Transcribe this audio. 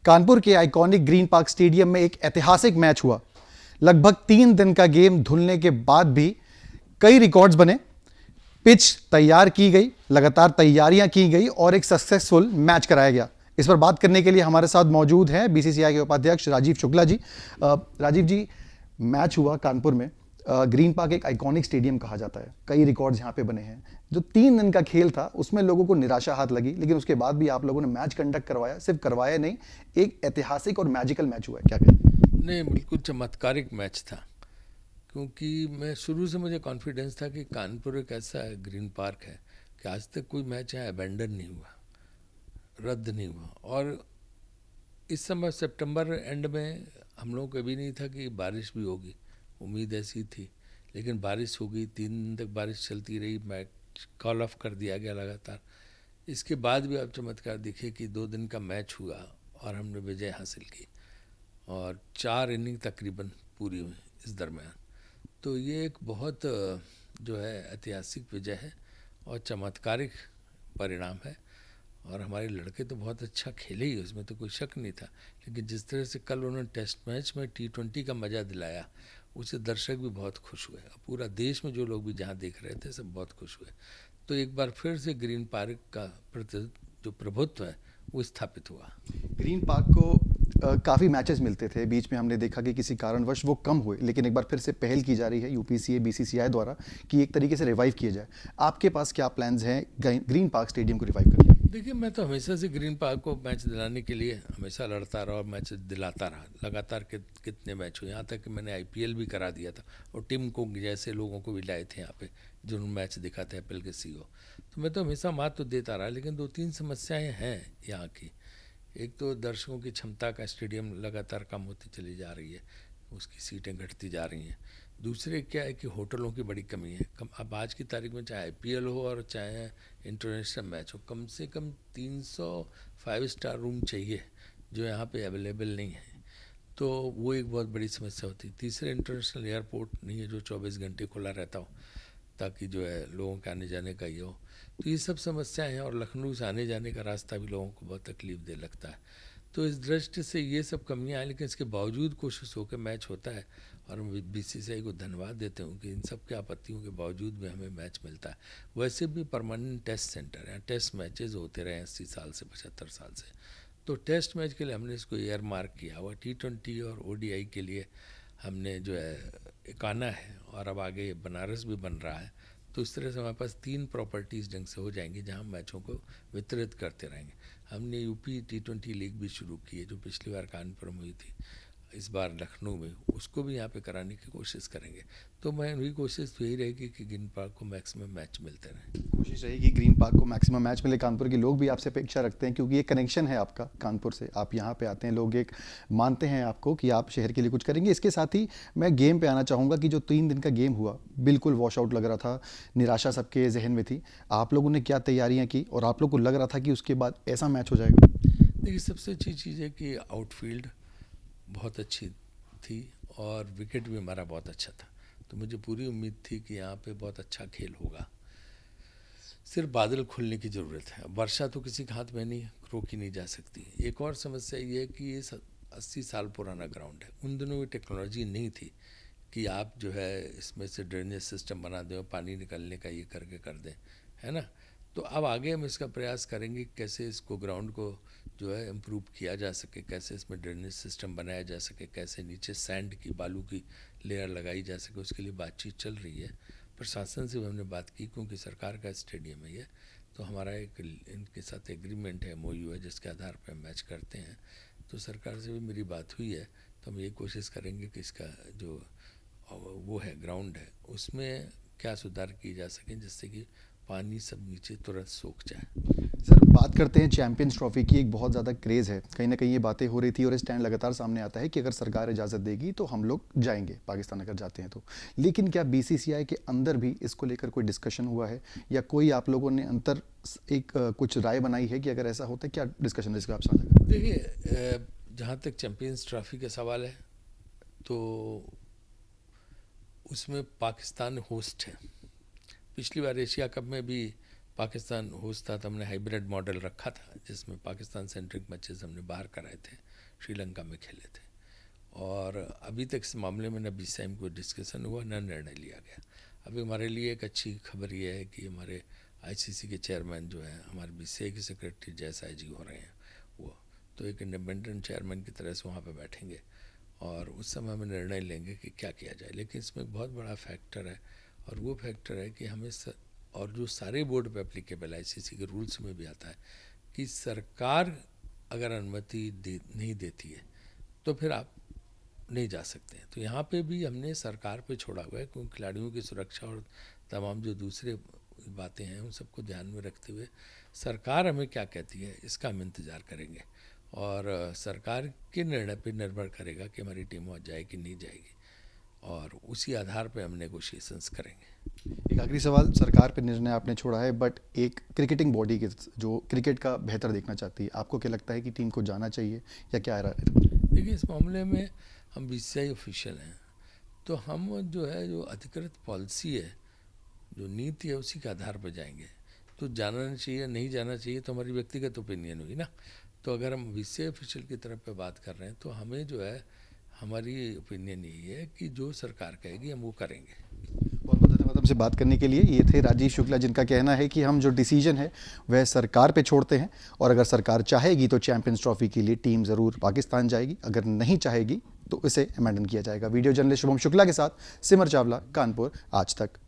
कानपुर के iconic green park stadium में एक ऐतिहासिक मैच हुआ। लगभग 3 दिन का गेम धुलने के बाद भी कई रिकॉर्ड्स बने, पिच तैयार की गई, लगातार तैयारियां की गई और एक सक्सेसफुल मैच कराया गया। इस पर बात करने के लिए हमारे साथ मौजूद हैं बीसीसीआई के उपाध्यक्ष राजीव शुक्ला जी। राजीव जी, मैच हुआ कानपुर में। ग्रीन पार्क एक आइकॉनिक स्टेडियम कहा जाता है, कई रिकॉर्ड्स यहां पे बने हैं। जो 3 दिन का खेल था उसमें लोगों को निराशा हाथ लगी, लेकिन उसके बाद भी आप लोगों ने मैच कंडक्ट करवाया। सिर्फ करवाया नहीं, एक ऐतिहासिक और मैजिकल मैच हुआ है, क्या कहें? नहीं, बिल्कुल चमत्कारिक मैच था। क्योंकि मैं शुरू से मुझे कॉन्फिडेंस था कि कानपुर एक ऐसा ग्रीन पार्क है कि आज तक कोई मैच यहाँ अबेंडन नहीं हुआ, रद्द नहीं हुआ। और इस समय सितंबर एंड में हम लोगों को भी नहीं था कि बारिश भी होगी, उम्मीद ऐसी थी, लेकिन बारिश हो गई। 3 दिन तक बारिश चलती रही, मैच कॉल ऑफ कर दिया गया लगातार। इसके बाद भी आप चमत्कार देखिए कि 2 दिन का मैच हुआ और हमने विजय हासिल की और 4 इनिंग तकरीबन पूरी हुई इस दरमियान। तो ये एक बहुत जो है ऐतिहासिक विजय है और चमत्कारिक परिणाम है। और हमारे लड़के तो बहुत अच्छा खेले ही, उसमें तो कोई शक नहीं था। लेकिन जिस तरह से कल उन्होंने टेस्ट मैच में T20 का मज़ा दिलाया, उससे दर्शक भी बहुत खुश हुए और पूरा देश में जो लोग भी जहाँ देख रहे थे सब बहुत खुश हुए। तो एक बार फिर से ग्रीन पार्क का प्रति जो प्रभुत्व है वो स्थापित हुआ। ग्रीन पार्क को काफ़ी मैचेस मिलते थे, बीच में हमने देखा कि किसी कारणवश वो कम हुए, लेकिन एक बार फिर से पहल की जा रही है यूपीसीए बीसीसीआई द्वारा कि एक तरीके से रिवाइव किया जाए। आपके पास क्या प्लान्स हैं ग्रीन पार्क स्टेडियम को रिवाइव करने के? देखिए, मैं तो हमेशा से ग्रीन पार्क को मैच दिलाने के लिए हमेशा लड़ता रहा और मैच दिलाता रहा। लगातार कितने मैच हुए, यहाँ तक कि मैंने आईपीएल भी करा दिया था और टिम कुक जैसे लोगों को भी लाए थे यहाँ पे जिन्होंने मैच दिखाते हैं, एप्पल के सीईओ। तो मैं तो हमेशा मात तो देता रहा, लेकिन 2-3 समस्याएं हैं यहाँ की। एक तो दर्शकों की क्षमता का स्टेडियम लगातार कम होती चली जा रही है, उसकी सीटें घटती जा रही हैं। दूसरे क्या है कि होटलों की बड़ी कमी है। अब आज की तारीख में चाहे आईपीएल हो और चाहे इंटरनेशनल मैच हो, कम से कम 300 5 स्टार रूम चाहिए, जो यहाँ पे अवेलेबल नहीं है। तो वो एक बहुत बड़ी समस्या होती है। तीसरे, इंटरनेशनल एयरपोर्ट नहीं है जो 24 घंटे खुला रहता हो, ताकि जो है लोगों के आने जाने का ये हो। तो ये सब समस्याएं हैं और लखनऊ से आने जाने का रास्ता भी लोगों को बहुत तकलीफ दे लगता है। तो इस दृष्टि से ये सब कमियां हैं, लेकिन इसके बावजूद कोशिश होकर मैच होता है और हम बीसीसीआई को धन्यवाद देते हूँ कि इन सब के आपत्तियों के बावजूद भी हमें मैच मिलता है। वैसे भी परमानेंट टेस्ट सेंटर है, टेस्ट मैचेज होते रहे 80 साल से 75 साल से। तो टेस्ट मैच के लिए हमने इसको एयर मार्क किया हुआ। T20 और ODI के लिए हमने जो है एक आना है और अब आगे बनारस भी बन रहा है। तो इस तरह से हमारे पास 3 प्रॉपर्टीज़ ढंग से हो जाएंगी जहां मैचों को वितरित करते रहेंगे। हमने यूपी T20 लीग भी शुरू की है, जो पिछली बार कानपुर में हुई थी, इस बार लखनऊ में, उसको भी यहाँ पे कराने की कोशिश करेंगे। तो मैं मेरी कोशिश तो यही रहेगी कि ग्रीन पार्क को मैक्सिमम मैच मिलते रहें। कोशिश रहेगी ग्रीन पार्क को मैक्सिमम मैच मिले। कानपुर के लोग भी आपसे अपेक्षा रखते हैं, क्योंकि ये कनेक्शन है आपका कानपुर से, आप यहाँ पे आते हैं, लोग एक मानते हैं आपको कि आप शहर के लिए कुछ करेंगे। इसके साथ ही मैं गेम पे आना चाहूँगा कि जो 3 दिन का गेम हुआ, बिल्कुल वॉश आउट लग रहा था, निराशा सबके जहन में थी। आप लोगों ने क्या तैयारियाँ की और आप लोग को लग रहा था कि उसके बाद ऐसा मैच हो जाएगा? देखिए, सबसे अच्छी चीज़ है कि आउटफील्ड बहुत अच्छी थी और विकेट भी हमारा बहुत अच्छा था। तो मुझे पूरी उम्मीद थी कि यहाँ पे बहुत अच्छा खेल होगा। सिर्फ बादल खुलने की ज़रूरत है। वर्षा तो किसी के हाथ में नहीं है, रोकी नहीं जा सकती। एक और समस्या ये है कि ये 80 साल पुराना ग्राउंड है। उन दिनों ये टेक्नोलॉजी नहीं थी कि आप जो है इसमें से ड्रेनेज सिस्टम बना दें और पानी निकलने का ये करके कर दें, है ना। तो अब आगे हम इसका प्रयास करेंगे कैसे इसको ग्राउंड को जो है इम्प्रूव किया जा सके, कैसे इसमें ड्रेनेज सिस्टम बनाया जा सके, कैसे नीचे सैंड की, बालू की लेयर लगाई जा सके। उसके लिए बातचीत चल रही है। प्रशासन से भी हमने बात की, क्योंकि सरकार का स्टेडियम है ये। तो हमारा एक इनके साथ एग्रीमेंट है, MOU है, जिसके आधार पर मैच करते हैं। तो सरकार से भी मेरी बात हुई है। तो हम ये कोशिश करेंगे कि इसका जो वो है ग्राउंड है, उसमें क्या सुधार किए जा सकें जिससे कि पानी सब नीचे तुरंत सूख जाए। सर, बात करते हैं चैंपियंस ट्रॉफी की। एक बहुत ज़्यादा क्रेज़ है, कहीं ना कहीं ये बातें हो रही थी और स्टैंड लगातार सामने आता है कि अगर सरकार इजाज़त देगी तो हम लोग जाएंगे पाकिस्तान अगर जाते हैं तो। लेकिन क्या बीसीसीआई के अंदर भी इसको लेकर कोई डिस्कशन हुआ है, या कोई आप लोगों ने अंतर एक कुछ राय बनाई है कि अगर ऐसा होता है क्या डिस्कशन इसका आप साझा करें? देखिए, जहाँ तक चैंपियंस ट्रॉफी का सवाल है तो उसमें पाकिस्तान होस्ट है। पिछली बार एशिया कप में भी पाकिस्तान होस्ट था, तो हमने हाइब्रिड मॉडल रखा था जिसमें पाकिस्तान सेंट्रिक मैचेस हमने बाहर कराए थे। श्रीलंका में खेले थे। और अभी तक इस मामले में न बीसीसीआई में कोई डिस्कशन हुआ, न निर्णय लिया गया। अभी हमारे लिए एक अच्छी खबर ये है कि हमारे आईसीसी के चेयरमैन जो हैं, हमारे बीसीसीआई के सेक्रेटरी जयसाई जी हो रहे हैं, वो तो एक इंडिपेंडेंट चेयरमैन की तरह से वहाँ पे बैठेंगे और उस समय हम निर्णय लेंगे कि क्या किया जाए। लेकिन इसमें एक बहुत बड़ा फैक्टर है, और वो फैक्टर है कि हमें और जो सारे बोर्ड पे एप्लीकेबल आईसीसी के रूल्स में भी आता है कि सरकार अगर अनुमति नहीं देती है तो फिर आप नहीं जा सकते हैं। तो यहाँ पे भी हमने सरकार पे छोड़ा हुआ है, क्योंकि खिलाड़ियों की सुरक्षा और तमाम जो दूसरे बातें हैं उन सबको ध्यान में रखते हुए सरकार हमें क्या कहती है इसका हम इंतज़ार करेंगे, और सरकार के निर्णय पे निर्भर करेगा कि हमारी टीम वहाँ जाए कि नहीं जाएगी, और उसी आधार पे हम नेगोशिएशंस करेंगे। एक आखिरी सवाल, सरकार पे निर्णय आपने छोड़ा है, बट एक क्रिकेटिंग बॉडी के जो क्रिकेट का बेहतर देखना चाहती है, आपको क्या लगता है कि टीम को जाना चाहिए या क्या है? देखिए, इस मामले में हम बीसीसीआई ऑफिशियल हैं, तो हम जो है जो अधिकृत पॉलिसी है, जो नीति है, उसी के आधार पर जाएंगे। तो जाना चाहिए नहीं जाना चाहिए तो हमारी व्यक्तिगत ओपिनियन हुई ना। तो अगर हम बीसीसीआई ऑफिशियल की तरफ पे बात कर रहे हैं तो हमें जो है हमारी ओपिनियन यही है कि जो सरकार कहेगी हम वो करेंगे। बहुत बहुत धन्यवाद हमसे बात करने के लिए। ये थे राजीव शुक्ला, जिनका कहना है कि हम जो डिसीजन है वह सरकार पे छोड़ते हैं, और अगर सरकार चाहेगी तो चैंपियंस ट्रॉफी के लिए टीम ज़रूर पाकिस्तान जाएगी, अगर नहीं चाहेगी तो इसे अमेंडन किया जाएगा। वीडियो जर्नलिस्ट शुभम शुक्ला के साथ सिमर चावला, कानपुर आज तक।